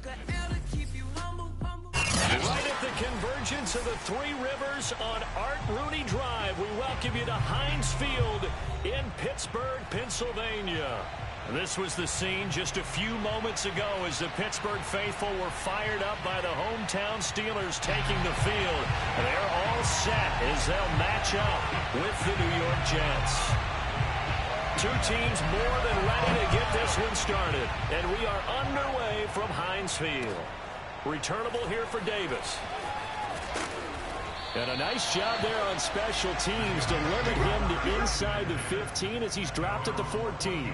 Right at the convergence of the Three Rivers on Art Rooney Drive, we welcome you to Heinz Field in Pittsburgh, Pennsylvania. This was the scene just a few moments ago as the Pittsburgh faithful were fired up by the hometown Steelers taking the field. They're all set as they'll match up with the New York Jets. Two teams more than ready to get this one started, and we are underway from Heinz Field. Returnable here for Davis. And a nice job there on special teams to limit him to inside the 15 as he's dropped at the 14.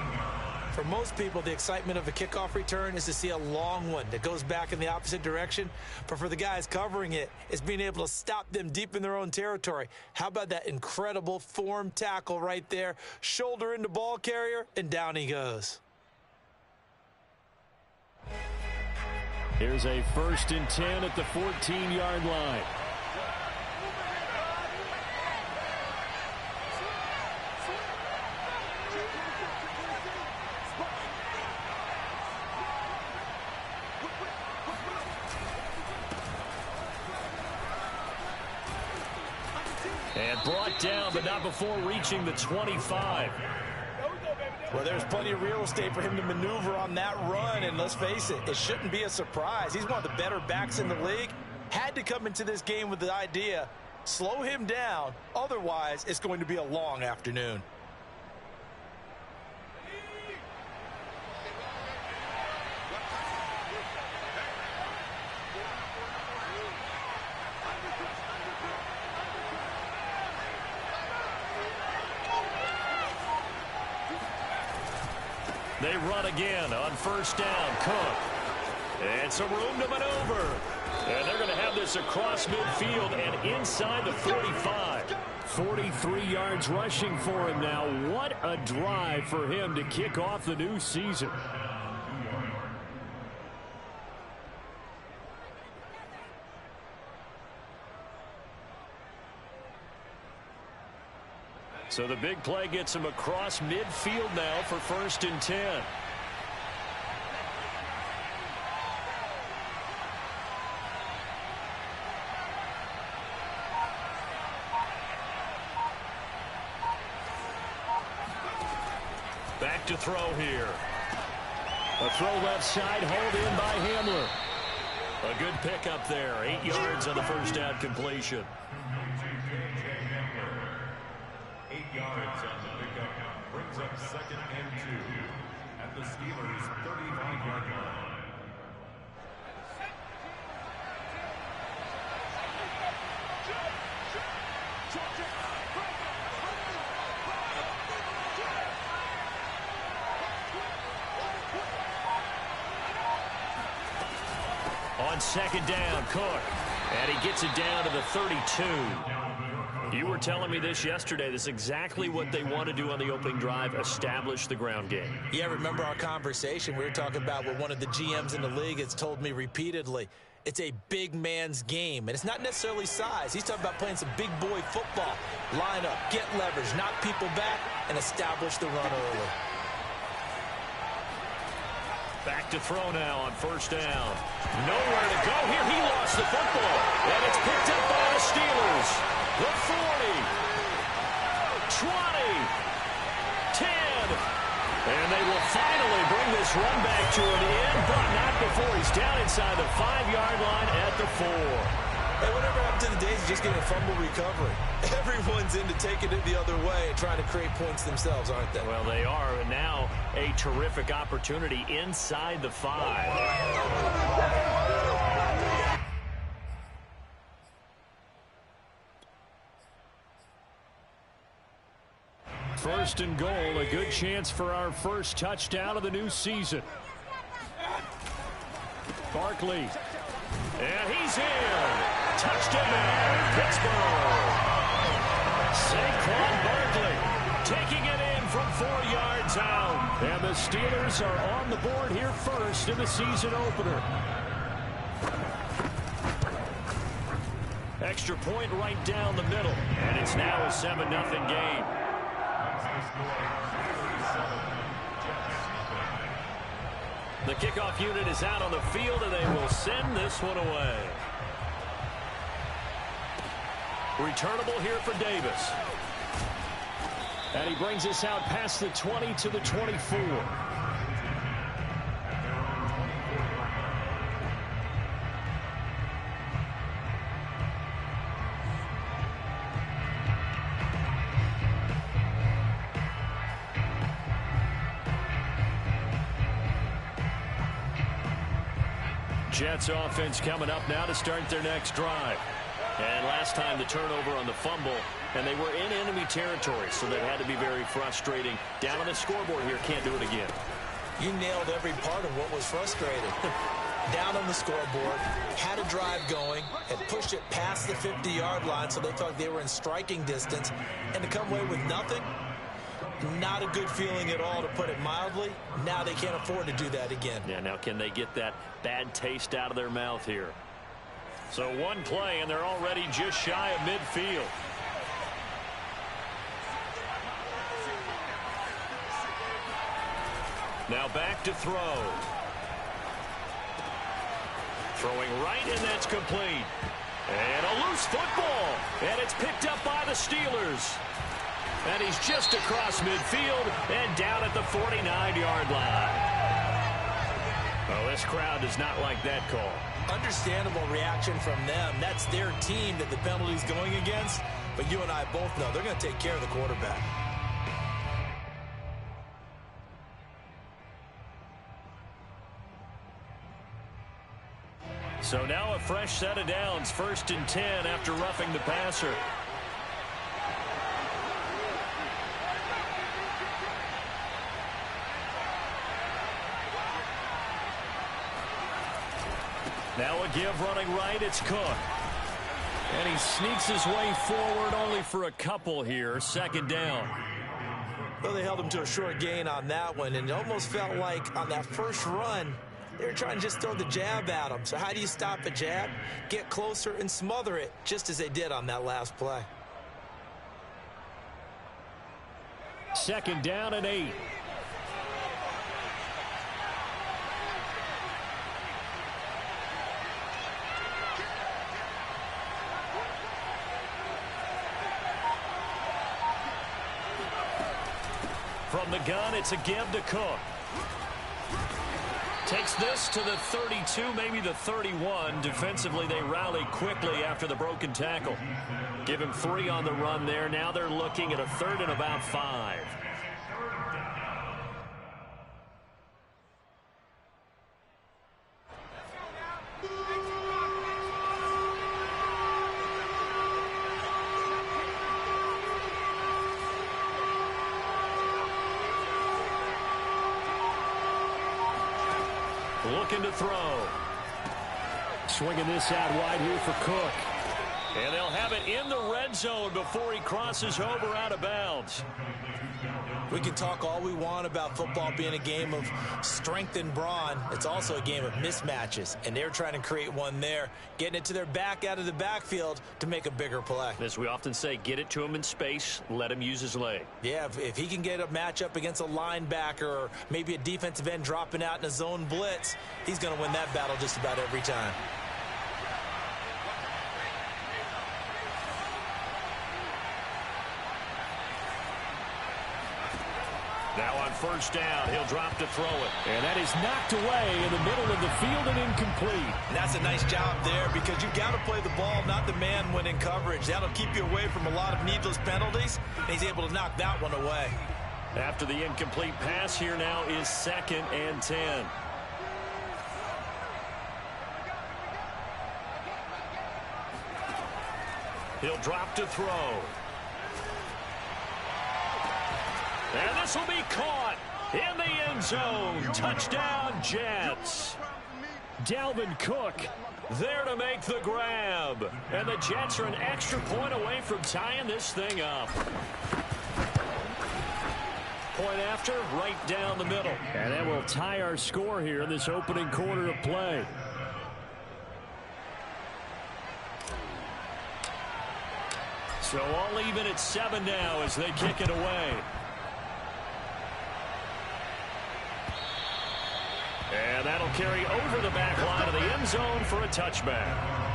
For most people, the excitement of a kickoff return is to see a long one that goes back in the opposite direction. But for the guys covering it, it's being able to stop them deep in their own territory. How about that incredible form tackle right there? Shoulder into ball carrier, and down he goes. Here's a 1st and 10 at the 14-yard line. And brought down, but not before reaching the 25. Well, there's plenty of real estate for him to maneuver on that run, and let's face it, it shouldn't be a surprise. He's one of the better backs in the league. Had to come into this game with the idea, slow him down, otherwise it's going to be a long afternoon. They run again on 1st down. Cook. And some room to maneuver. And they're going to have this across midfield and inside the 45. 43 yards rushing for him now. What a drive for him to kick off the new season. So the big play gets him across midfield now for 1st and 10. Back to throw here. A throw left side, hauled in by Hamler. A good pickup there. 8 yards on the 1st down completion. 8 yards on the pickup brings up 2nd and 2 at the Steelers' 35-yard line. On 2nd down, Cook. And he gets it down to the 32. You were telling me this yesterday. This is exactly what they want to do on the opening drive, establish the ground game. Yeah, remember our conversation? We were talking about what one of the GMs in the league has told me repeatedly. It's a big man's game, and it's not necessarily size. He's talking about playing some big boy football. Line up, get leverage, knock people back, and establish the run early. Back to throw now on 1st down. Nowhere to go here. He lost the football, and it's picked up by the Steelers. The 40, 20, 10, and they will finally bring this run back to an end, but not before he's down inside the 5-yard line at the 4. Hey, whatever happened to the days of just getting a fumble recovery? Everyone's into taking it the other way and trying to create points themselves, aren't they? Well, they are, and now a terrific opportunity inside the 5. 1st and goal, a good chance for our first touchdown of the new season. Barkley. And he's in. Touchdown, Pittsburgh. Saquon Barkley taking it in from 4 yards out. And the Steelers are on the board here first in the season opener. Extra point right down the middle. And it's now a 7-0 game. The kickoff unit is out on the field, and they will send this one away. Returnable here for Davis. And he brings us out past the 20 to the 24. Jets offense coming up now to start their next drive. And last time the turnover on the fumble, and they were in enemy territory, so that had to be very frustrating. Down on the scoreboard here, can't do it again. You nailed every part of what was frustrating. Down on the scoreboard, had a drive going, had pushed it past the 50-yard line, so they felt they were in striking distance, and to come away with nothing, not a good feeling at all, to put it mildly. Now they can't afford to do that again. Yeah, now can they get that bad taste out of their mouth here? So one play, and they're already just shy of midfield. Now back to throw. Throwing right, and that's complete. And a loose football. And it's picked up by the Steelers. And he's just across midfield and down at the 49-yard line. Oh, this crowd does not like that call. Understandable reaction from them. That's their team that the penalty's going against. But you and I both know they're going to take care of the quarterback. So now a fresh set of downs, 1st and 10 after roughing the passer. Now a give running right, it's Cook. And he sneaks his way forward only for a couple here, 2nd down. Well, they held him to a short gain on that one, and it almost felt like on that first run, they were trying to just throw the jab at him. So how do you stop a jab? Get closer and smother it, just as they did on that last play. 2nd down and 8. From the gun, it's a give to Cook. Takes this to the 32, maybe the 31. Defensively, they rally quickly after the broken tackle. Give him 3 on the run there. Now they're looking at a 3rd and about 5. Looking to throw. Swinging this out wide here for Cook. And they'll have it in the red zone before he crosses over out of bounds. We can talk all we want about football being a game of strength and brawn. It's also a game of mismatches, and they're trying to create one there, getting it to their back out of the backfield to make a bigger play. As we often say, get it to him in space, let him use his leg. Yeah, if he can get a matchup against a linebacker or maybe a defensive end dropping out in a zone blitz, he's going to win that battle just about every time. Now on 1st down, he'll drop to throw it. And that is knocked away in the middle of the field and incomplete. And that's a nice job there because you've got to play the ball, not the man when in coverage. That'll keep you away from a lot of needless penalties, and he's able to knock that one away. After the incomplete pass, here now is 2nd and 10. He'll drop to throw. And this will be caught in the end zone. Touchdown, Jets. Dalvin Cook there to make the grab. And the Jets are an extra point away from tying this thing up. Point after, right down the middle. And that will tie our score here in this opening quarter of play. So all even at 7 now as they kick it away. And carry over the back line of the end zone for a touchback.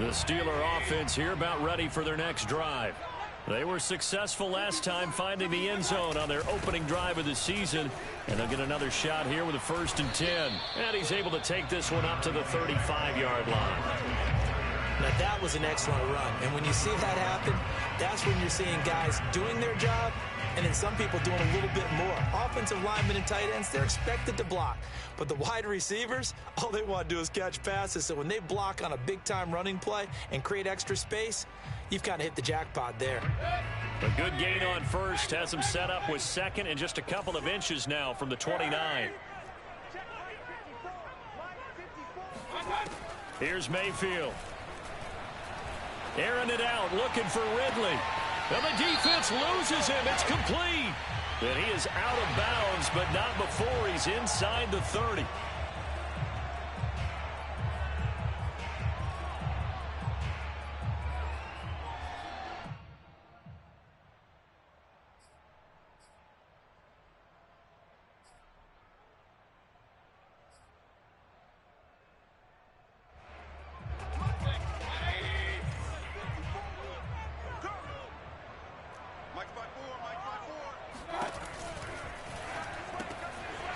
The Steeler offense here about ready for their next drive. They were successful last time finding the end zone on their opening drive of the season, and they'll get another shot here with a 1st and 10. And he's able to take this one up to the 35-yard line. Now, that was an excellent run. And when you see that happen, that's when you're seeing guys doing their job and then some people doing a little bit more. Offensive linemen and tight ends, they're expected to block. But the wide receivers, all they want to do is catch passes. So when they block on a big-time running play and create extra space, you've kind of hit the jackpot there. A good gain on first has him set up with second and just a couple of inches now from the 29. Here's Mayfield. Airing it out, looking for Ridley. And the defense loses him. It's complete. And he is out of bounds, but not before he's inside the 30.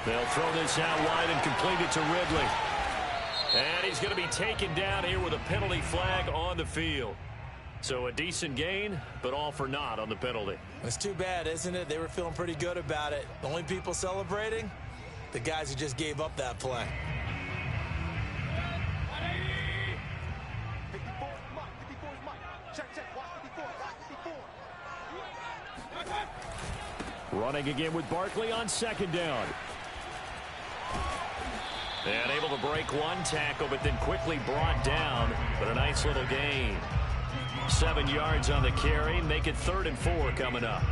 They'll throw this out wide and complete it to Ridley. And he's going to be taken down here with a penalty flag on the field. So a decent gain, but all for naught on the penalty. It's too bad, isn't it? They were feeling pretty good about it. The only people celebrating, the guys who just gave up that play. Running again with Barkley on 2nd down. And able to break one tackle, but then quickly brought down. But a nice little gain. 7 yards on the carry. Make it 3rd and 4 coming up.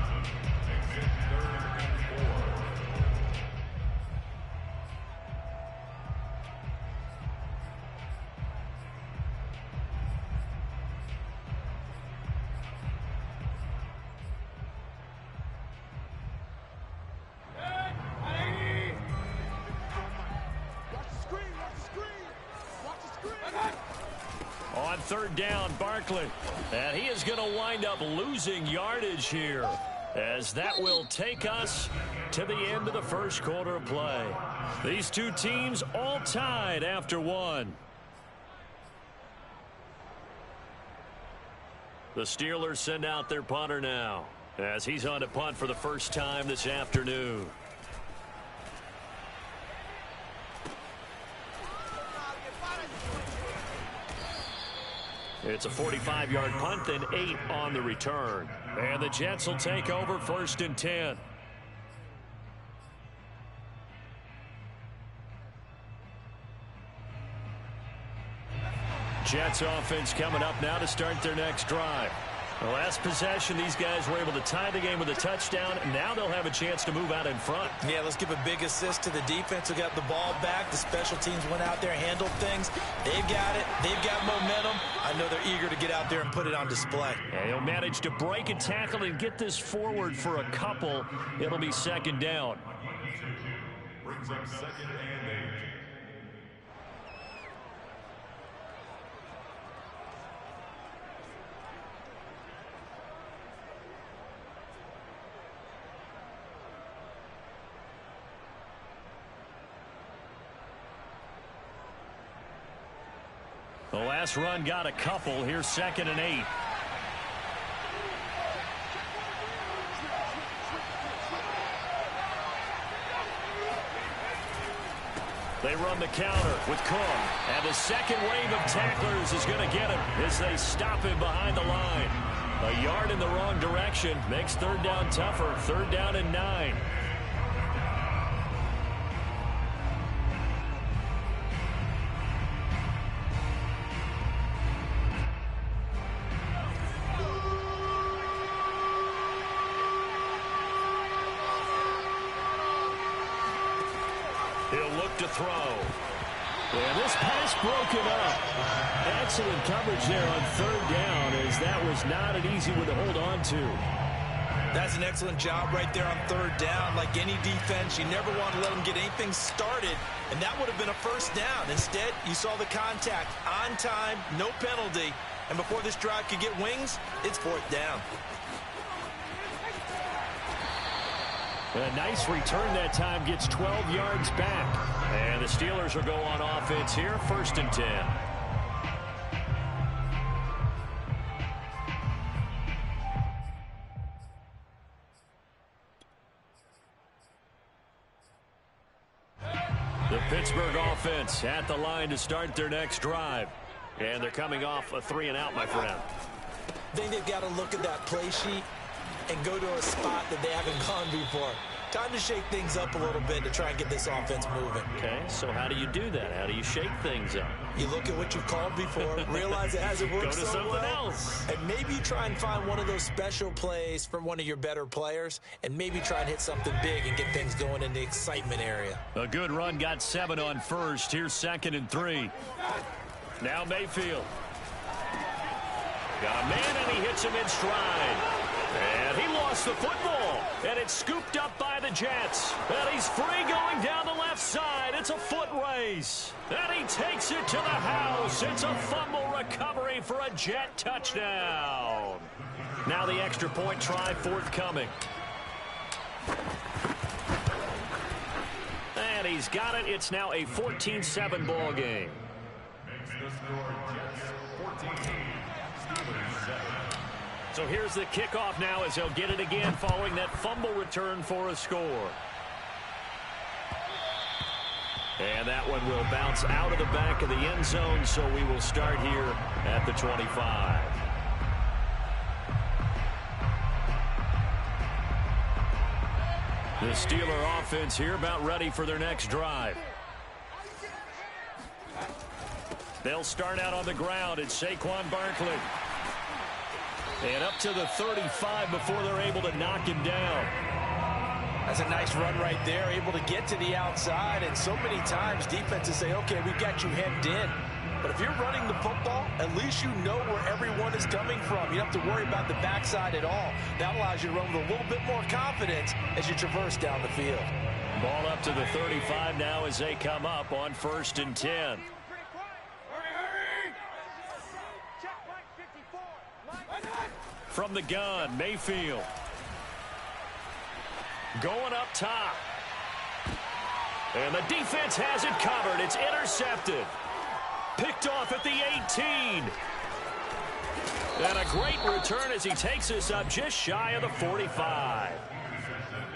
On 3rd down, Barkley. And he is going to wind up losing yardage here, as that will take us to the end of the 1st quarter of play. These two teams all tied after 1. The Steelers send out their punter now, as he's on to punt for the first time this afternoon. It's a 45-yard punt, then 8 on the return. And the Jets will take over 1st and 10. Jets offense coming up now to start their next drive. The last possession, these guys were able to tie the game with a touchdown. Now they'll have a chance to move out in front. Yeah, let's give a big assist to the defense who got the ball back. The special teams went out there, handled things. They've got it. They've got momentum. I know they're eager to get out there and put it on display. And he'll manage to break a tackle and get this forward for a couple. It'll be 2nd down. Brings up 2nd and 8. The last run got a couple. Here's 2nd and 8. They run the counter with Cook. And the second wave of tacklers is going to get him as they stop him behind the line. A yard in the wrong direction makes 3rd down tougher. 3rd down and 9. He'll look to throw. And this pass broken up. Excellent coverage there on third down, as that was not an easy one to hold on to. That's an excellent job right there on third down. Like any defense, you never want to let them get anything started, and that would have been a first down. Instead, you saw the contact on time, no penalty, and before this drive could get wings, it's fourth down. A nice return that time, gets 12 yards back. And the Steelers will go on offense here, 1st and 10. The Pittsburgh offense at the line to start their next drive. And they're coming off a 3-and-out, my friend. I think they've got to look at that play sheet and go to a spot that they haven't gone before. Time to shake things up a little bit to try and get this offense moving. Okay, so how do you do that? How do you shake things up? You look at what you've called before, realize it hasn't worked so so something well, else. and maybe try and find one of those special plays from one of your better players, and maybe try and hit something big and get things going in the excitement area. A good run, got 7 on first. Here's 2nd and 3. Now Mayfield. Got a man, and he hits him in stride. And he lost the football. And it's scooped up by the Jets. And he's free going down the left side. It's a foot race. And he takes it to the house. It's a fumble recovery for a Jet touchdown. Now the extra point try forthcoming. And he's got it. It's now a 14-7 ball game. Makes the score Jets 14, Steelers 7. So here's the kickoff now, as he'll get it again following that fumble return for a score. And that one will bounce out of the back of the end zone, so we will start here at the 25. The Steeler offense here about ready for their next drive. They'll start out on the ground. It's Saquon Barkley. And up to the 35 before they're able to knock him down. That's a nice run right there, able to get to the outside. And so many times defenses say, okay, we've got you hemmed in. But if you're running the football, at least you know where everyone is coming from. You don't have to worry about the backside at all. That allows you to run with a little bit more confidence as you traverse down the field. Ball up to the 35 now as they come up on 1st and 10. From the gun, Mayfield. Going up top. And the defense has it covered. It's intercepted. Picked off at the 18. And a great return as he takes us up just shy of the 45.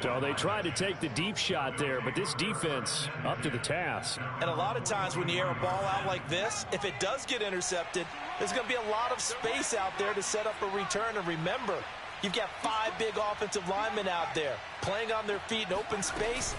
So they tried to take the deep shot there, but this defense up to the task. And a lot of times when you air a ball out like this, if it does get intercepted, there's going to be a lot of space out there to set up a return. And remember, you've got 5 big offensive linemen out there playing on their feet in open space.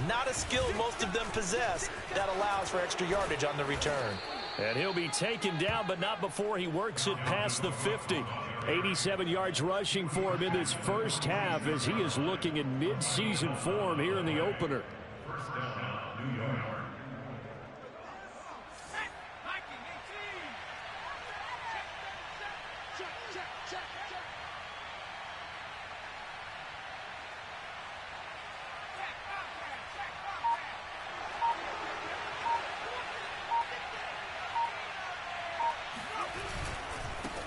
Not a skill most of them possess that allows for extra yardage on the return. And he'll be taken down, but not before he works it past the 50. 87 yards rushing for him in this first half as he is looking in mid-season form here in the opener. First down, New York.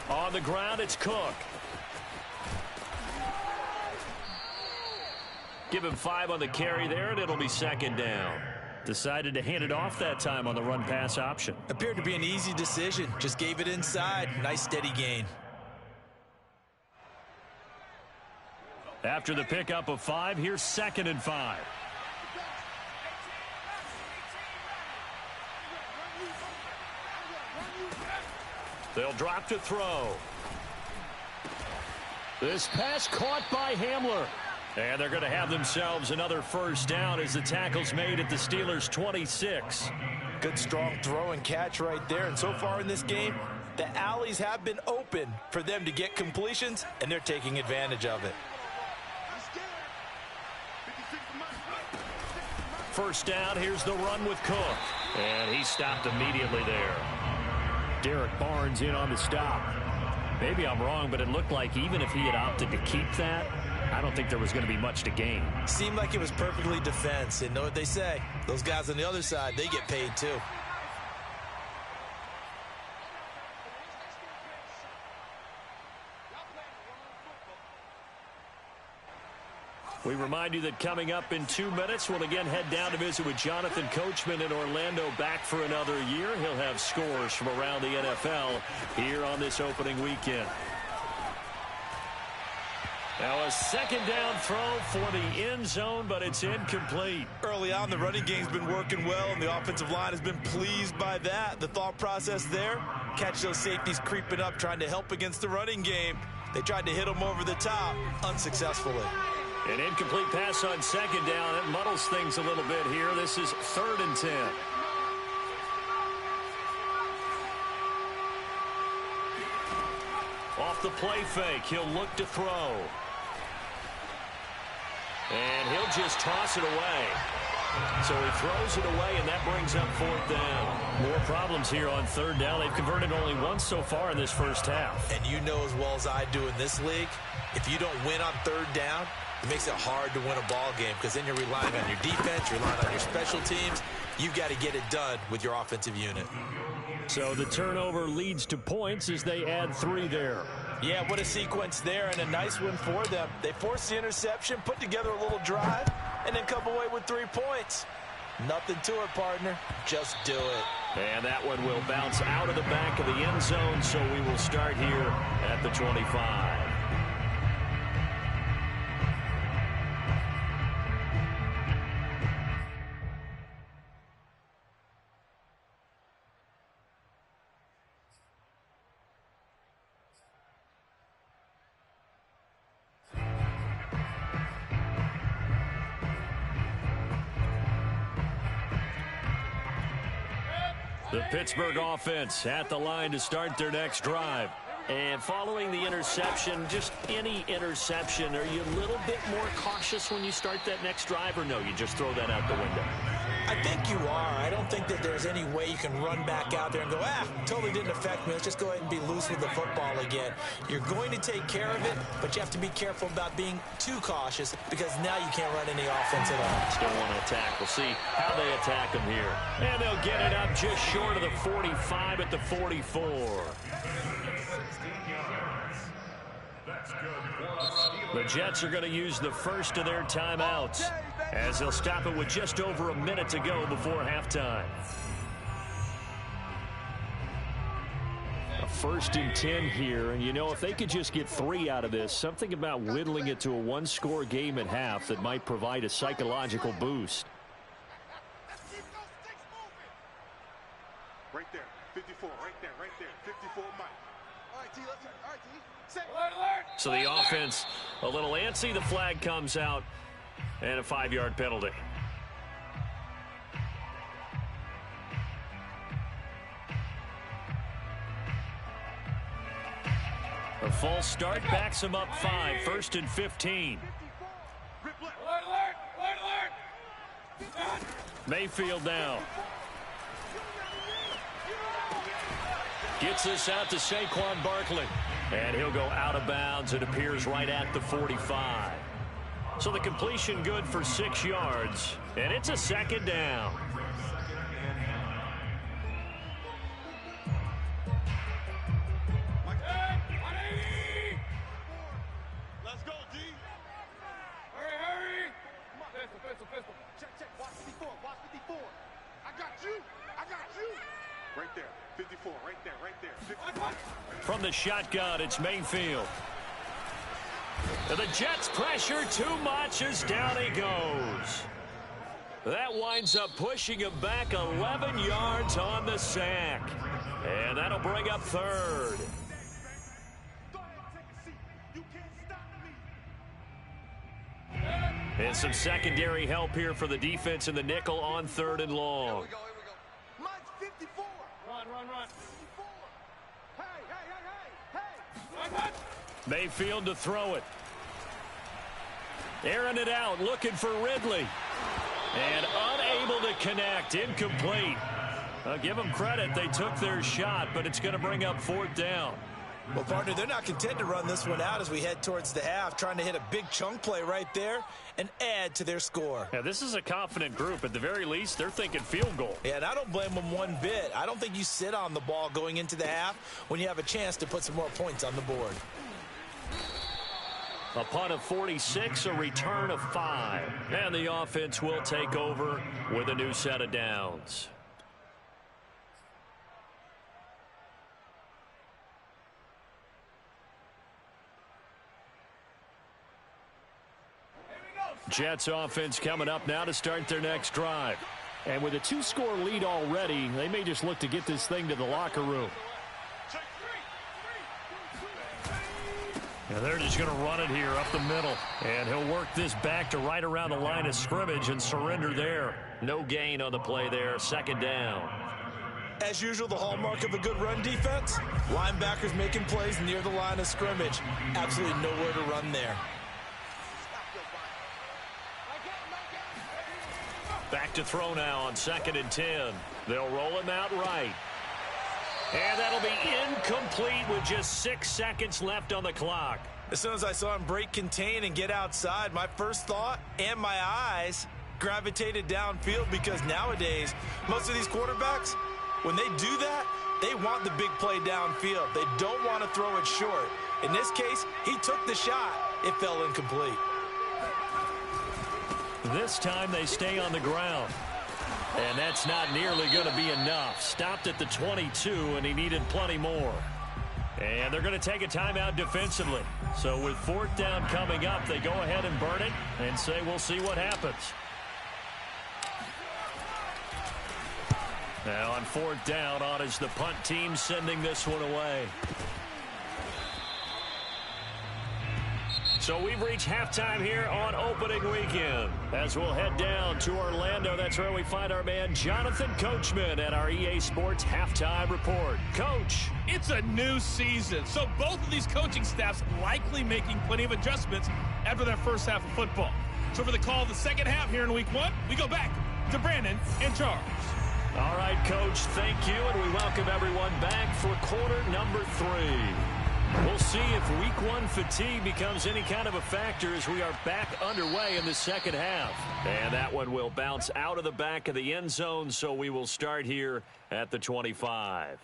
On the ground, it's Cook. Give him 5 on the carry there, and it'll be 2nd down. Decided to hand it off that time on the run-pass option. Appeared to be an easy decision. Just gave it inside. Nice steady gain. After the pickup of 5, here's 2nd and 5. They'll drop to throw. This pass caught by Hamler. And they're going to have themselves another first down as the tackle's made at the Steelers' 26. Good strong throw and catch right there. And so far in this game, the alleys have been open for them to get completions, and they're taking advantage of it. First down, here's the run with Cook. And he stopped immediately there. Derek Barnes in on the stop. Maybe I'm wrong, but it looked like even if he had opted to keep that, I don't think there was going to be much to gain. Seemed like it was perfectly defense. And know what they say? Those guys on the other side, they get paid too. We remind you that coming up in 2 minutes, we'll again head down to visit with Jonathan Coachman in Orlando, back for another year. He'll have scores from around the NFL here on this opening weekend. Now a second down throw for the end zone, but it's incomplete. Early on, the running game's been working well, and the offensive line has been pleased by that. The thought process there, catch those safeties creeping up, trying to help against the running game. They tried to hit them over the top, unsuccessfully. An incomplete pass on second down. It muddles things a little bit here. This is 3rd and 10. Off the play fake, he'll look to throw. And he'll just toss it away. So he throws it away, and that brings up 4th down. More problems here on 3rd down. They've converted only once so far in this first half. And you know as well as I do in this league, if you don't win on 3rd down, it makes it hard to win a ball game because then you're relying on your defense, you're relying on your special teams. You've got to get it done with your offensive unit. So the turnover leads to points as they add 3 there. Yeah, what a sequence there, and a nice one for them. They forced the interception, put together a little drive, and then come away with 3 points. Nothing to it, partner. Just do it. And that one will bounce out of the back of the end zone, so we will start here at the 25. The Pittsburgh offense at the line to start their next drive. And following the interception, just any interception, are you a little bit more cautious when you start that next drive, or no, you just throw that out the window? I think you are. I don't think that there's any way you can run back out there and go, totally didn't affect me. Let's just go ahead and be loose with the football again. You're going to take care of it, but you have to be careful about being too cautious because now you can't run any offense at all. Still want to attack. We'll see how they attack them here. And they'll get it up just short of the 45 at the 44. The Jets are going to use the first of their timeouts as they'll stop it with just over a minute to go before halftime. A 1st and 10 here, and you know, if they could just get 3 out of this, something about whittling it to a 1-score game at half that might provide a psychological boost. Right there, 54, right there, 54, Mike. All right, T, let's go. All right, T. So the offense a little antsy. The flag comes out and a 5-yard penalty. A false start backs him up 5. 1st and 15. Mayfield now. Gets this out to Saquon Barkley. And he'll go out of bounds. It appears right at the 45. So the completion good for 6 yards. And it's a 2nd down. Let's go, D. Hurry. Pistol. Check. Watch 54. I got you. Right there. 54, right there. 54. From the shotgun, it's Mayfield. And the Jets pressure too much as down he goes. That winds up pushing him back 11 yards on the sack. And that'll bring up 3rd. And some secondary help here for the defense in the nickel on 3rd and long. Here we go. Mike's 54. Run. 54. Hey. Mayfield to throw it. Airing it out, looking for Ridley. And unable to connect. Incomplete. Give them credit. They took their shot, but it's going to bring up 4th down. Well, partner, they're not content to run this one out as we head towards the half, trying to hit a big chunk play right there and add to their score. Yeah, this is a confident group. At the very least, they're thinking field goal. Yeah, and I don't blame them one bit. I don't think you sit on the ball going into the half when you have a chance to put some more points on the board. A punt of 46, a return of 5. And the offense will take over with a new set of downs. Jets offense coming up now to start their next drive. And with a 2-score lead already, they may just look to get this thing to the locker room. And they're just going to run it here up the middle. And he'll work this back to right around the line of scrimmage and surrender there. No gain on the play there. 2nd down. As usual, the hallmark of a good run defense, linebackers making plays near the line of scrimmage. Absolutely nowhere to run there. Back to throw now on 2nd and 10. They'll roll him out right. And that'll be incomplete with just 6 seconds left on the clock. As soon as I saw him break contain and get outside, my first thought and my eyes gravitated downfield, because nowadays, most of these quarterbacks, when they do that, they want the big play downfield. They don't want to throw it short. In this case, he took the shot. It fell incomplete. This time they stay on the ground. And that's not nearly going to be enough. Stopped at the 22, and he needed plenty more. And they're going to take a timeout defensively. So with 4th down coming up, they go ahead and burn it and say we'll see what happens. Now on 4th down, on is the punt team sending this one away. So we've reached halftime here on opening weekend. As we'll head down to Orlando, that's where we find our man Jonathan Coachman at our EA Sports Halftime Report. Coach. It's a new season, so both of these coaching staffs likely making plenty of adjustments after their first half of football. So for the call of the second half here in Week 1, we go back to Brandon and Charles. All right, Coach, thank you, and we welcome everyone back for quarter number 3. We'll see if Week 1 fatigue becomes any kind of a factor as we are back underway in the second half. And that one will bounce out of the back of the end zone, so we will start here at the 25.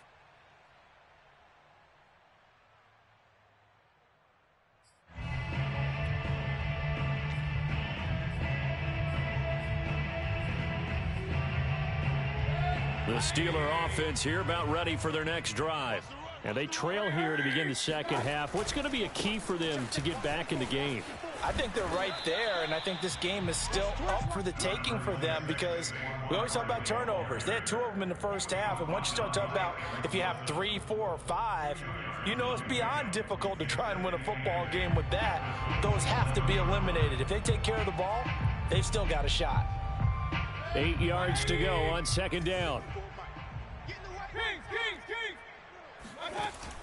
The Steeler offense here about ready for their next drive. And they trail here to begin the second half. What's going to be a key for them to get back in the game? I think they're right there, and I think this game is still up for the taking for them, because we always talk about turnovers. They had 2 of them in the first half, and once you start talking about if you have 3, 4, or 5, you know it's beyond difficult to try and win a football game with that. Those have to be eliminated. If they take care of the ball, they've still got a shot. 8 yards to go on 2nd down.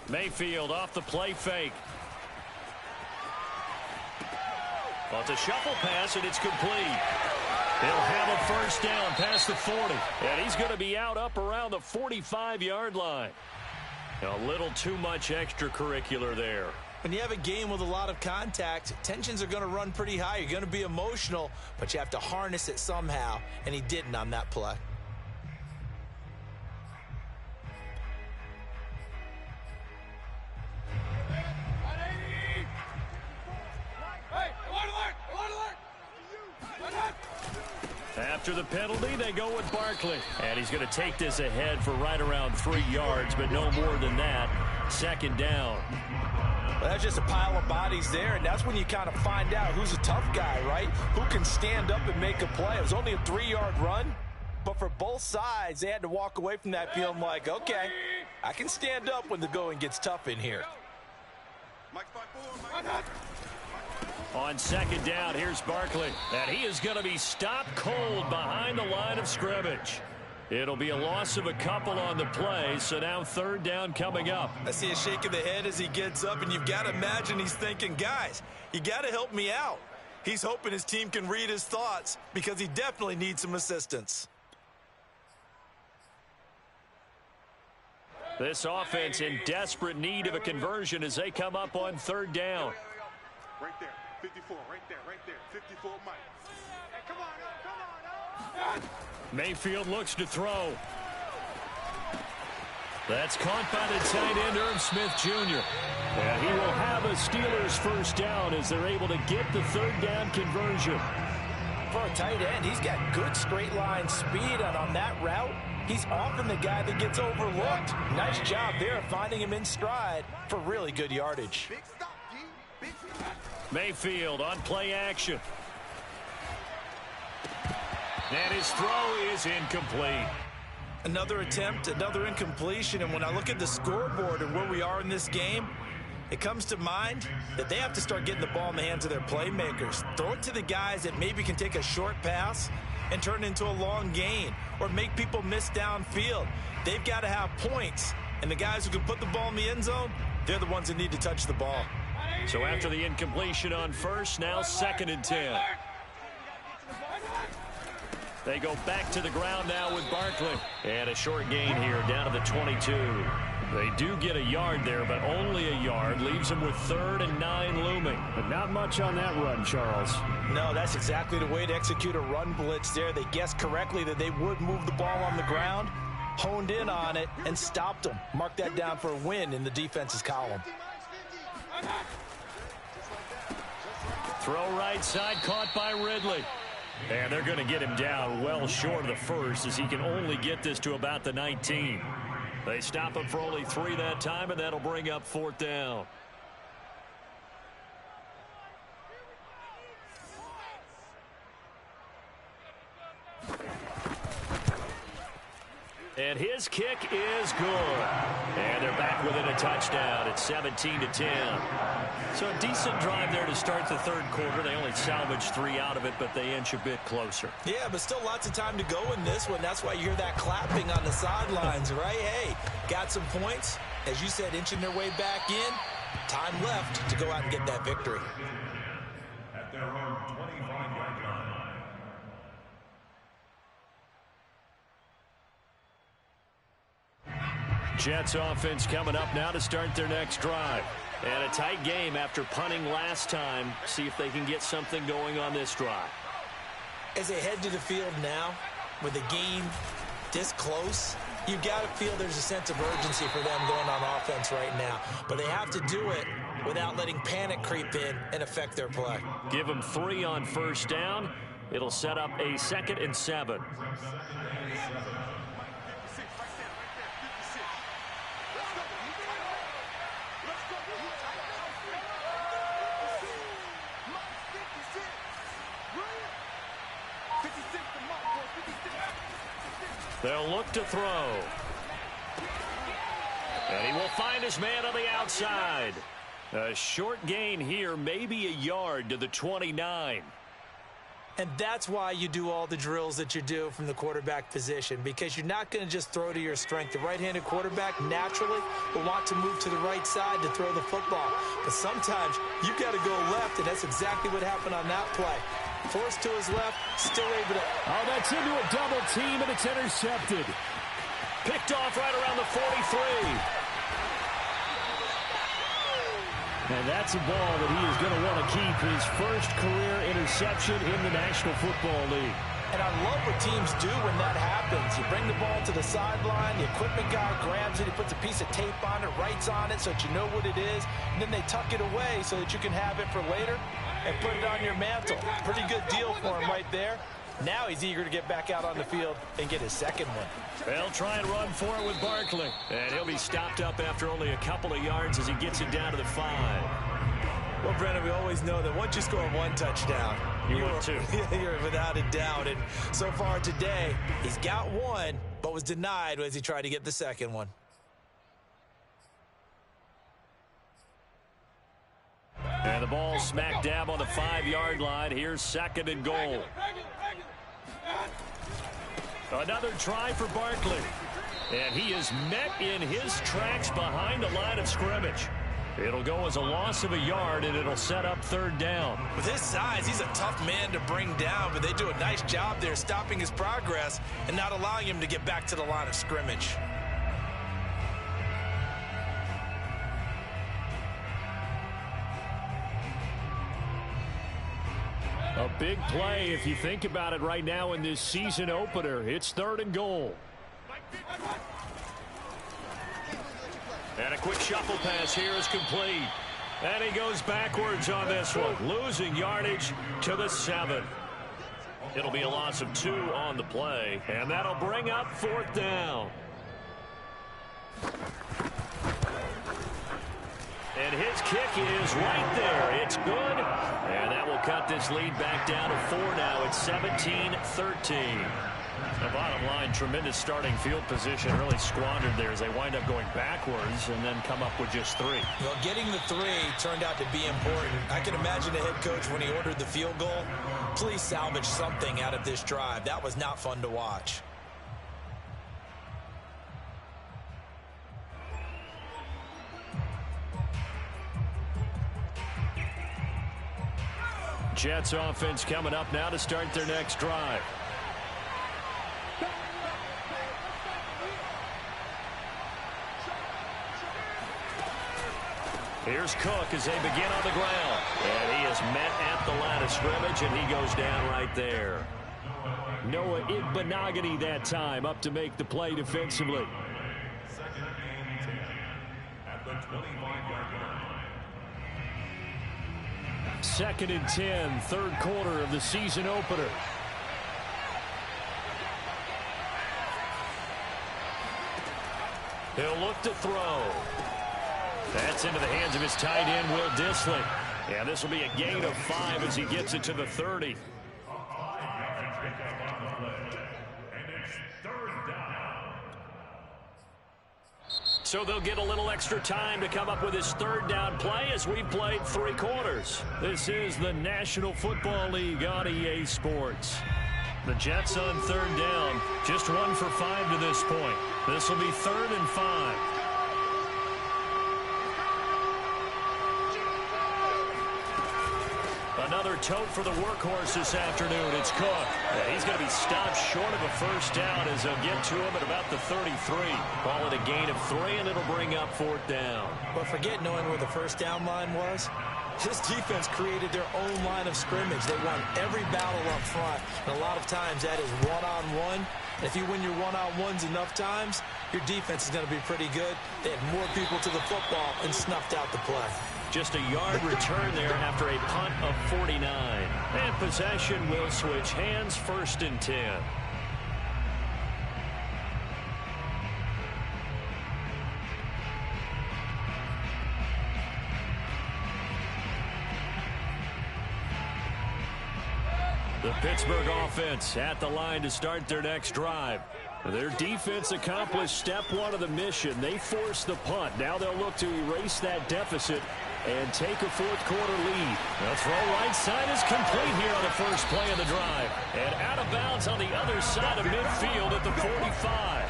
Mayfield off the play fake. Well, it's a shuffle pass, and it's complete. He'll have a first down past the 40. And he's going to be out up around the 45-yard line. A little too much extracurricular there. When you have a game with a lot of contact, tensions are going to run pretty high. You're going to be emotional, but you have to harness it somehow, and he didn't on that play. After the penalty, they go with Barkley. And he's going to take this ahead for right around 3 yards, but no more than that. 2nd down. Well, that's just a pile of bodies there, and that's when you kind of find out who's a tough guy, right? Who can stand up and make a play. It was only a 3-yard run, but for both sides, they had to walk away from that feeling like, okay, I can stand up when the going gets tough in here. On 2nd down, here's Barkley. And he is going to be stopped cold behind the line of scrimmage. It'll be a loss of a couple on the play, so now 3rd down coming up. I see a shake of the head as he gets up, and you've got to imagine he's thinking, guys, you got to help me out. He's hoping his team can read his thoughts because he definitely needs some assistance. This offense in desperate need of a conversion as they come up on third down. Right there, 54, right there, 54, Mike. Hey, come on. Mayfield looks to throw. That's caught by the tight end, Irv Smith Jr. And he will have a Steelers first down as they're able to get the third down conversion. For a tight end, he's got good straight line speed, and on that route, he's often the guy that gets overlooked. Nice job there finding him in stride for really good yardage. Big stop, G. Big stop. Mayfield on play action. And his throw is incomplete. Another attempt, another incompletion, and when I look at the scoreboard and where we are in this game, it comes to mind that they have to start getting the ball in the hands of their playmakers. Throw it to the guys that maybe can take a short pass and turn it into a long gain or make people miss downfield. They've got to have points, and the guys who can put the ball in the end zone, they're the ones that need to touch the ball. So after the incompletion on first, now 2nd and 10. They go back to the ground now with Barkley. And a short gain here down to the 22. They do get a yard there, but only a yard. Leaves them with 3rd and 9 looming. But not much on that run, Charles. No, that's exactly the way to execute a run blitz there. They guessed correctly that they would move the ball on the ground, honed in on it, and stopped them. Mark that down for a win in the defense's column. Throw right side, caught by Ridley. And they're going to get him down well short of the first as he can only get this to about the 19. They stop him for only 3 that time, and that'll bring up 4th down. And his kick is good. And they're back within a touchdown at 17-10. So a decent drive there to start the third quarter. They only salvaged 3 out of it, but they inch a bit closer. Yeah, but still lots of time to go in this one. That's why you hear that clapping on the sidelines, right? Hey, got some points. As you said, inching their way back in. Time left to go out and get that victory. At their own 25-yard line. Jets offense coming up now to start their next drive. And a tight game after punting last time. See if they can get something going on this drive. As they head to the field now, with the game this close, you've got to feel there's a sense of urgency for them going on offense right now. But they have to do it without letting panic creep in and affect their play. Give them 3 on first down. It'll set up a 2nd and 7. They'll look to throw. And he will find his man on the outside. A short gain here, maybe a yard to the 29. And that's why you do all the drills that you do from the quarterback position, because you're not going to just throw to your strength. The right-handed quarterback naturally will want to move to the right side to throw the football. But sometimes you've got to go left, and that's exactly what happened on that play. Forced to his left, still able to... Oh, that's into a double team, and it's intercepted. Picked off right around the 43. And that's a ball that he is going to want to keep, his first career interception in the National Football League. And I love what teams do when that happens. You bring the ball to the sideline, the equipment guy grabs it, he puts a piece of tape on it, writes on it so that you know what it is, and then they tuck it away so that you can have it for later and put it on your mantle. Pretty good deal for him right there. Now he's eager to get back out on the field and get his second one. They'll try and run for it with Barkley. And he'll be stopped up after only a couple of yards as he gets it down to the 5. Well, Brennan, we always know that once you score 1 touchdown, you're 2. You're without a doubt. And so far today, he's got 1, but was denied as he tried to get the second one. And the ball smack dab on the 5-yard line. Here's 2nd and goal. Another try for Barkley. And he is met in his tracks behind the line of scrimmage. It'll go as a loss of a yard, and it'll set up third down. With his size, he's a tough man to bring down, but they do a nice job there stopping his progress and not allowing him to get back to the line of scrimmage. A big play if you think about it right now in this season opener. It's 3rd and goal. And a quick shuffle pass here is complete. And he goes backwards on this one, losing yardage to the 7. It'll be a loss of 2 on the play, and that'll bring up 4th down. And his kick is right there. It's good. And that will cut this lead back down to 4 now. It's 17-13. The bottom line, tremendous starting field position, really squandered there as they wind up going backwards and then come up with just 3. Well, getting the 3 turned out to be important. I can imagine the head coach when he ordered the field goal. Please salvage something out of this drive. That was not fun to watch. Jets offense coming up now to start their next drive. Here's Cook as they begin on the ground. And he is met at the line of scrimmage, and he goes down right there. Noah Igbenogany that time up to make the play defensively. 2nd and 10 at the 25-yard line. 2nd and 10, 3rd quarter of the season opener. He'll look to throw. That's into the hands of his tight end, Will Dissly. And this will be a gain of 5 as he gets it to the 30. So they'll get a little extra time to come up with his 3rd down play as we've played 3 quarters. This is the National Football League on EA Sports. The Jets on 3rd down, just 1 for 5 to this point. This will be 3rd and 5. Another tote for the workhorse this afternoon. It's Cook. And he's going to be stopped short of a 1st down as they'll get to him at about the 33. Call it a gain of 3, and it'll bring up 4th down. But forget knowing where the 1st down line was. This defense created their own line of scrimmage. They won every battle up front. And a lot of times that is one-on-one. If you win your one-on-ones enough times, your defense is going to be pretty good. They had more people to the football and snuffed out the play. Just a yard return there after a punt of 49. And possession will switch hands, 1st and 10. The Pittsburgh offense at the line to start their next drive. Their defense accomplished step 1 of the mission. They forced the punt. Now they'll look to erase that deficit and take a 4th quarter lead. The throw right side is complete here on the first play of the drive. And out of bounds on the other side of midfield at the 45.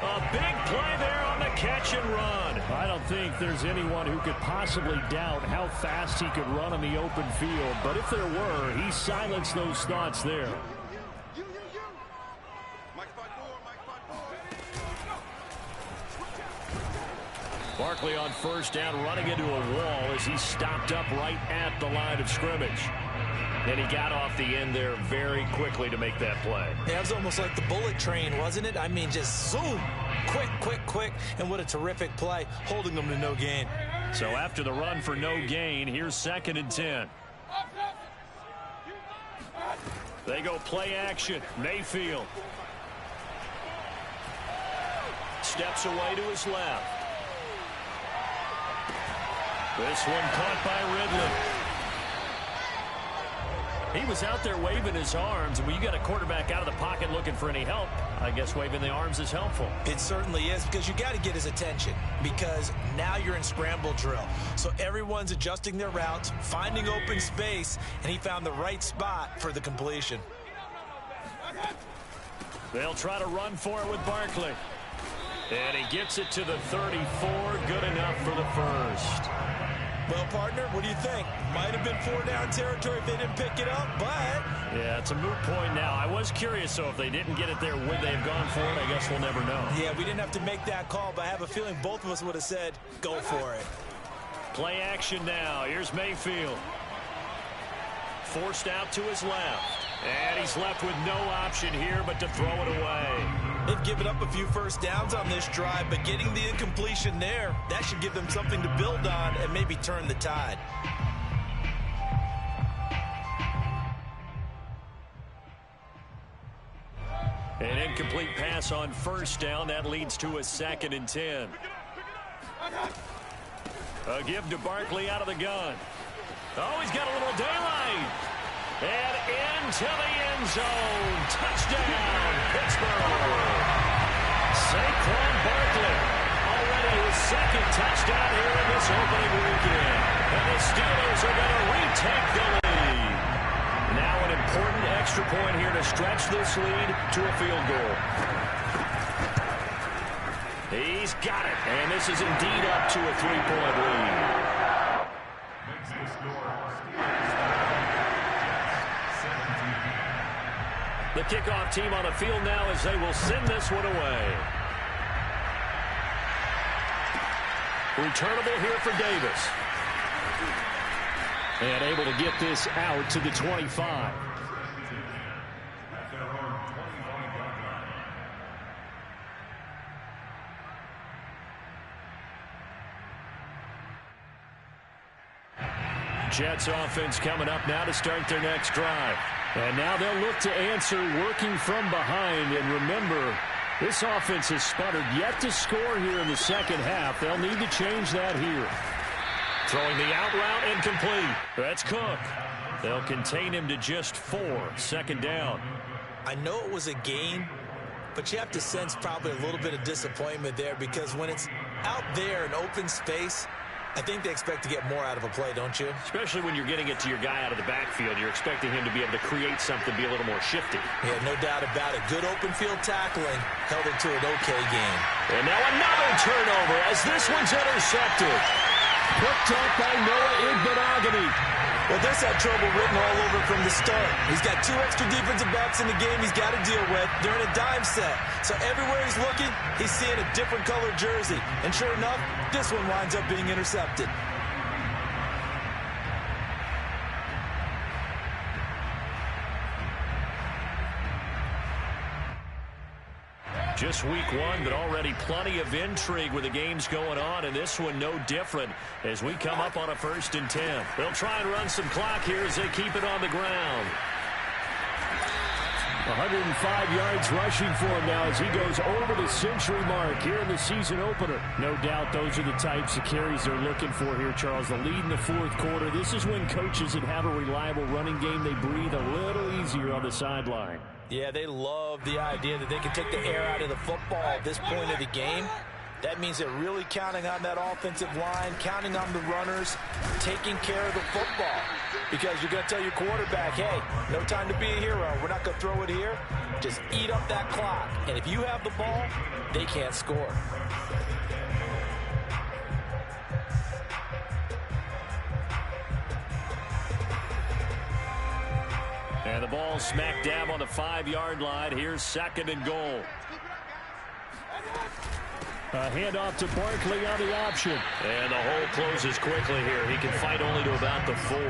A big play there on the catch and run. I don't think there's anyone who could possibly doubt how fast he could run on the open field. But if there were, he silenced those thoughts there. Barkley on 1st down, running into a wall as he stopped up right at the line of scrimmage. And he got off the end there very quickly to make that play. Yeah, it was almost like the bullet train, wasn't it? I mean, just zoom, quick, quick, quick, and what a terrific play, holding them to no gain. So after the run for no gain, here's 2nd and 10. They go play action. Mayfield steps away to his left. This one caught by Ridley. He was out there waving his arms. When you got a quarterback out of the pocket looking for any help, I guess waving the arms is helpful. It certainly is, because you got to get his attention, because now you're in scramble drill. So everyone's adjusting their routes, finding open space, and he found the right spot for the completion. They'll try to run for it with Barkley. And he gets it to the 34. Good enough for the 1st. Well, partner, what do you think? Might have been 4-down territory if they didn't pick it up, but... Yeah, it's a moot point now. I was curious, so if they didn't get it there, would they have gone for it? I guess we'll never know. Yeah, we didn't have to make that call, but I have a feeling both of us would have said, go for it. Play action now. Here's Mayfield. Forced out to his left. And he's left with no option here but to throw it away. They've given up a few first downs on this drive, but getting the incompletion there, that should give them something to build on and maybe turn the tide. An incomplete pass on first down. That leads to a 2nd and 10. A give to Barkley out of the gun. Oh, he's got a little daylight. And into the end zone. Touchdown, Pittsburgh. Saquon Barkley. Already his 2nd touchdown here in this opening weekend. And the Steelers are going to retake the lead. Now an important extra point here to stretch this lead to a field goal. He's got it. And this is indeed up to a 3-point lead. Makes the score. The kickoff team on the field now as they will send this one away. Returnable here for Davis. And able to get this out to the 25. At their own 25-yard line. Jets offense coming up now to start their next drive. And now they'll look to answer working from behind. And remember, this offense has sputtered yet to score here in the second half. They'll need to change that here. Throwing the out route incomplete. That's Cook. They'll contain him to just 4. 2nd down. I know it was a gain, but you have to sense probably a little bit of disappointment there because when it's out there in open space, I think they expect to get more out of a play, don't you? Especially when you're getting it to your guy out of the backfield. You're expecting him to be able to create something, be a little more shifty. Yeah, no doubt about it. Good open field tackling held it to an okay game. And now another turnover as this one's intercepted. Picked up by Noah Igbenogany. Well, this had trouble written all over from the start. He's got 2 extra defensive backs in the game he's got to deal with during a dime set. So everywhere he's looking, he's seeing a different colored jersey. And sure enough, this one winds up being intercepted. Just week 1, but already plenty of intrigue with the games going on, and this one no different as we come up on a 1st and 10. They'll try and run some clock here as they keep it on the ground. 105 yards rushing for him now as he goes over the century mark here in the season opener. No doubt those are the types of carries they're looking for here, Charles. The lead in the 4th quarter. This is when coaches that have a reliable running game, they breathe a little easier on the sideline. Yeah, they love the idea that they can take the air out of the football at this point of the game. That means they're really counting on that offensive line, counting on the runners, taking care of the football. Because you're going to tell your quarterback, hey, no time to be a hero. We're not going to throw it here. Just eat up that clock. And if you have the ball, they can't score. And the ball smack dab on the 5-yard line. Here's 2nd and goal. A handoff to Barkley on the option. And the hole closes quickly here. He can fight only to about the 4.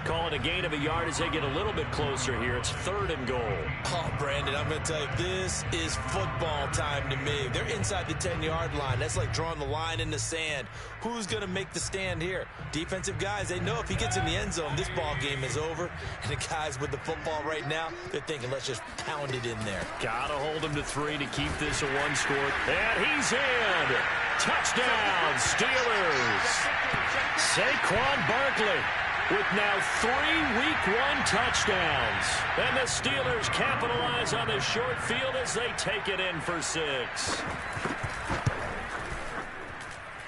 Call it a gain of a yard as they get a little bit closer here. It's 3rd and goal. Oh, Brandon, I'm going to tell you, this is football time to me. They're inside the 10-yard line. That's like drawing the line in the sand. Who's going to make the stand here? Defensive guys, they know if he gets in the end zone, this ball game is over. And the guys with the football right now, they're thinking, let's just pound it in there. Got to hold him to 3 to keep this a 1-score. And he's in. Touchdown, Steelers. Saquon Barkley with now 3 Week 1 touchdowns. And the Steelers capitalize on the short field as they take it in for 6.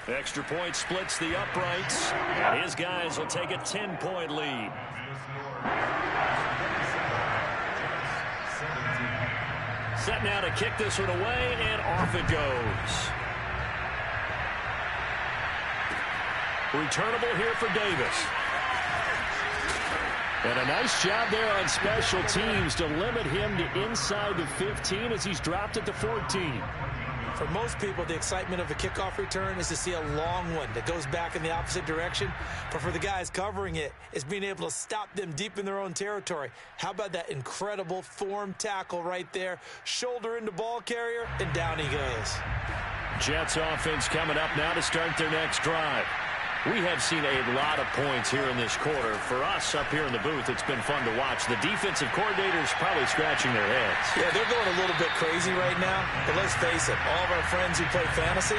Extra point splits the uprights, and his guys will take a 10-point lead. Set now to kick this one away, and off it goes. Returnable here for Davis. And a nice job there on special teams to limit him to inside the 15 as he's dropped it to 14. For most people, the excitement of a kickoff return is to see a long one that goes back in the opposite direction. But for the guys covering it, it's being able to stop them deep in their own territory. How about that incredible form tackle right there? Shoulder into ball carrier, and down he goes. Jets offense coming up now to start their next drive. We have seen a lot of points here in this quarter. For us up here in the booth, it's been fun to watch. The defensive coordinators probably scratching their heads. Yeah, they're going a little bit crazy right now. But let's face it, all of our friends who play fantasy,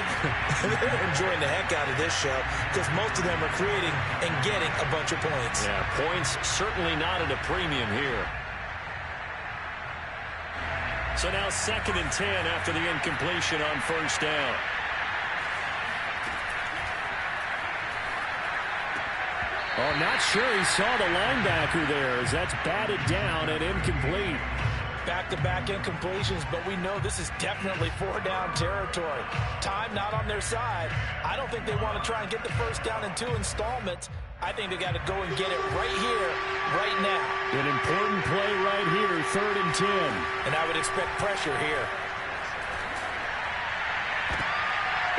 they're enjoying the heck out of this show because most of them are creating and getting a bunch of points. Yeah, points certainly not at a premium here. So now 2nd and 10 after the incompletion on first down. Oh, not sure he saw the linebacker there as that's batted down and incomplete. Back-to-back incompletions, but we know this is definitely 4-down territory. Time not on their side. I don't think they want to try and get the first down in 2 installments. I think they got to go and get it right here, right now. An important play right here, 3rd and 10. And I would expect pressure here.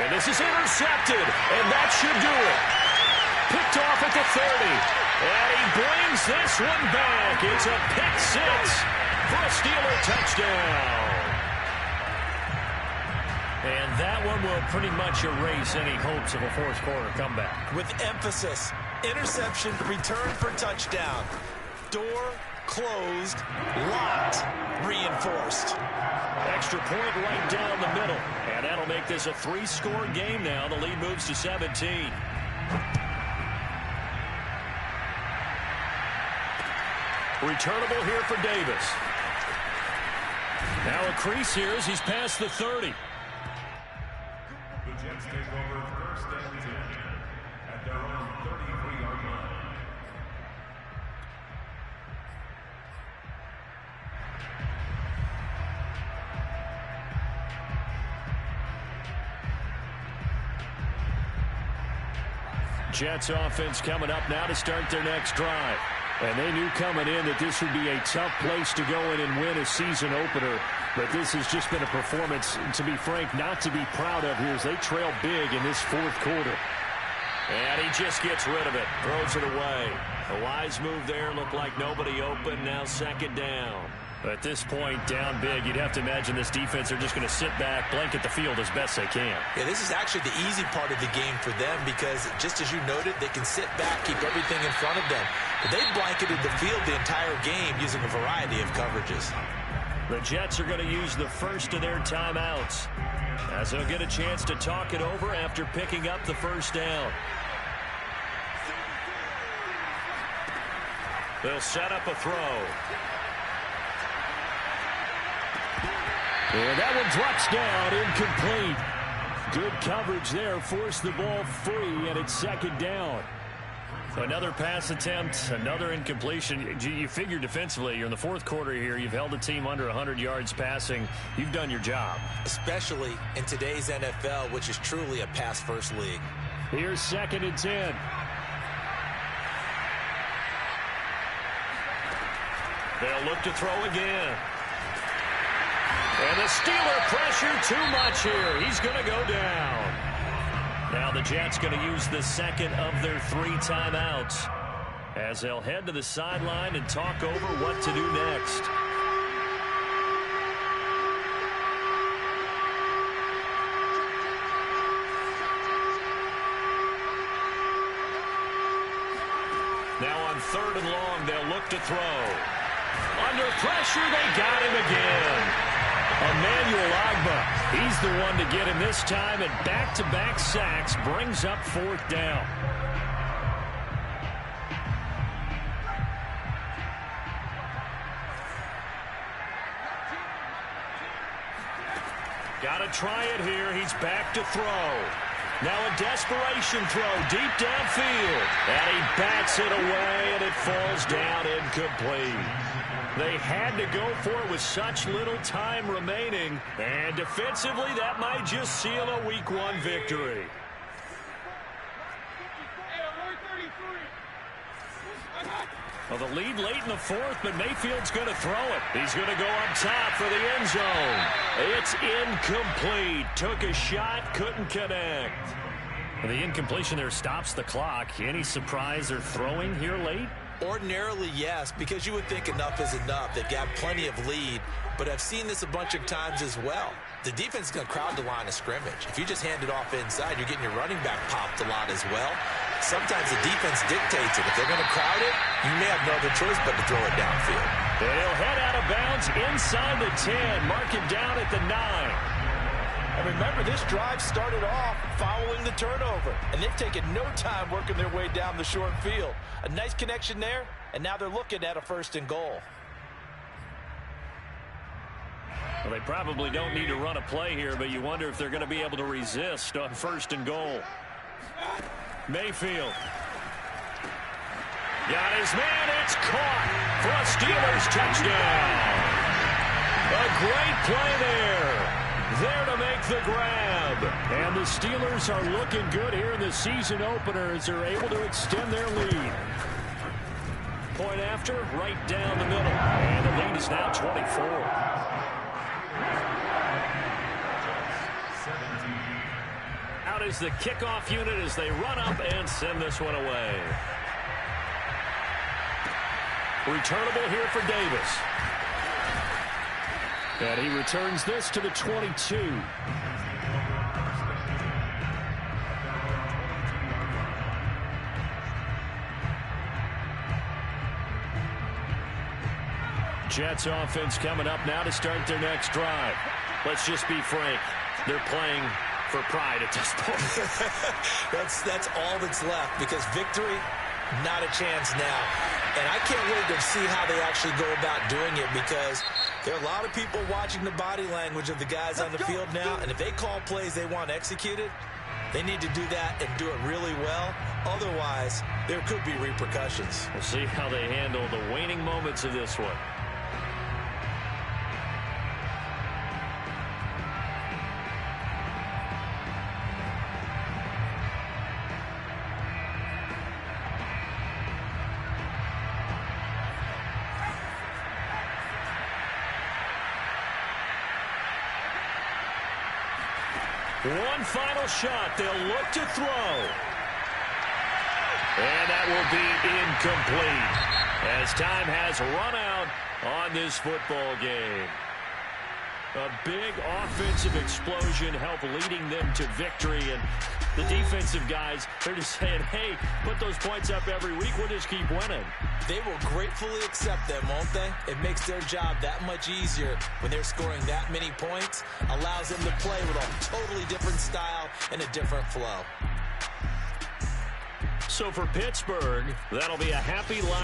And this is intercepted, and that should do it. Picked off at the 30. And he brings this one back. It's a pick 6 for a Steeler touchdown. And that one will pretty much erase any hopes of a fourth quarter comeback. With emphasis, interception, return for touchdown. Door closed, locked, reinforced. Extra point right down the middle. And that'll make this a 3-score game now. The lead moves to 17. Returnable here for Davis. Now a crease here as he's past the 30. The Jets take over 1st and 10 at their own 33-yard line. Jets offense coming up now to start their next drive. And they knew coming in that this would be a tough place to go in and win a season opener. But this has just been a performance, to be frank, not to be proud of here as they trail big in this 4th quarter. And he just gets rid of it, throws it away. A wise move there, looked like nobody open, now 2nd down. At this point, down big, you'd have to imagine this defense are just going to sit back, blanket the field as best they can. Yeah, this is actually the easy part of the game for them because, just as you noted, they can sit back, keep everything in front of them. But they blanketed the field the entire game using a variety of coverages. The Jets are going to use the first of their timeouts as they'll get a chance to talk it over after picking up the first down. They'll set up a throw. And that one drops down, incomplete. Good coverage there, forced the ball free, and it's 2nd down. Another pass attempt, another incompletion. You figure defensively, you're in the 4th quarter here, you've held a team under 100 yards passing. You've done your job. Especially in today's NFL, which is truly a pass-first league. Here's 2nd and 10. They'll look to throw again. And the Steeler pressure too much here. He's going to go down. Now the Jets going to use the 2nd of their 3 timeouts as they'll head to the sideline and talk over what to do next. Now on 3rd and long, they'll look to throw. Under pressure, they got him again. Emmanuel Ogbah, he's the one to get him this time, and back-to-back sacks brings up 4th down. Got to try it here. He's back to throw. Now a desperation throw deep downfield. And he bats it away, and it falls down incomplete. They had to go for it with such little time remaining. And defensively, that might just seal a Week 1 victory. Well, the lead late in the fourth, but Mayfield's going to throw it. He's going to go up top for the end zone. It's incomplete. Took a shot, couldn't connect. The incompletion there stops the clock. Any surprise or throwing here late? Ordinarily, yes, because you would think enough is enough. They've got plenty of lead, but I've seen this a bunch of times as well. The defense is going to crowd the line of scrimmage. If you just hand it off inside, you're getting your running back popped a lot as well. Sometimes the defense dictates it. If they're going to crowd it, you may have no other choice but to throw it downfield. And he'll head out of bounds inside the 10. Mark him down at the 9. And remember, this drive started off following the turnover, and they've taken no time working their way down the short field. A nice connection there, and now they're looking at a 1st and goal. Well, they probably don't need to run a play here, but you wonder if they're going to be able to resist on 1st and goal. Mayfield. Got his man. It's caught for a Steelers touchdown. A great play there. There to make the grab. And the Steelers are looking good here in the season opener as they're able to extend their lead. Point after, right down the middle. And the lead is now 24. Out is the kickoff unit as they run up and send this one away. Returnable here for Davis. And he returns this to the 22. Jets offense coming up now to start their next drive. Let's just be frank. They're playing for pride at this point. That's all that's left, because victory, not a chance now. And I can't wait to see how they actually go about doing it, because there are a lot of people watching the body language of the guys on the field now, and if they call plays they want executed, they need to do that and do it really well. Otherwise, there could be repercussions. We'll see how they handle the waning moments of this one. One final shot. They'll look to throw. And that will be incomplete as time has run out on this football game. A big offensive explosion helped leading them to victory. And the defensive guys, they're just saying, hey, put those points up every week. We'll just keep winning. They will gratefully accept them, won't they? It makes their job that much easier when they're scoring that many points. Allows them to play with a totally different style and a different flow. So for Pittsburgh, that'll be a happy lock.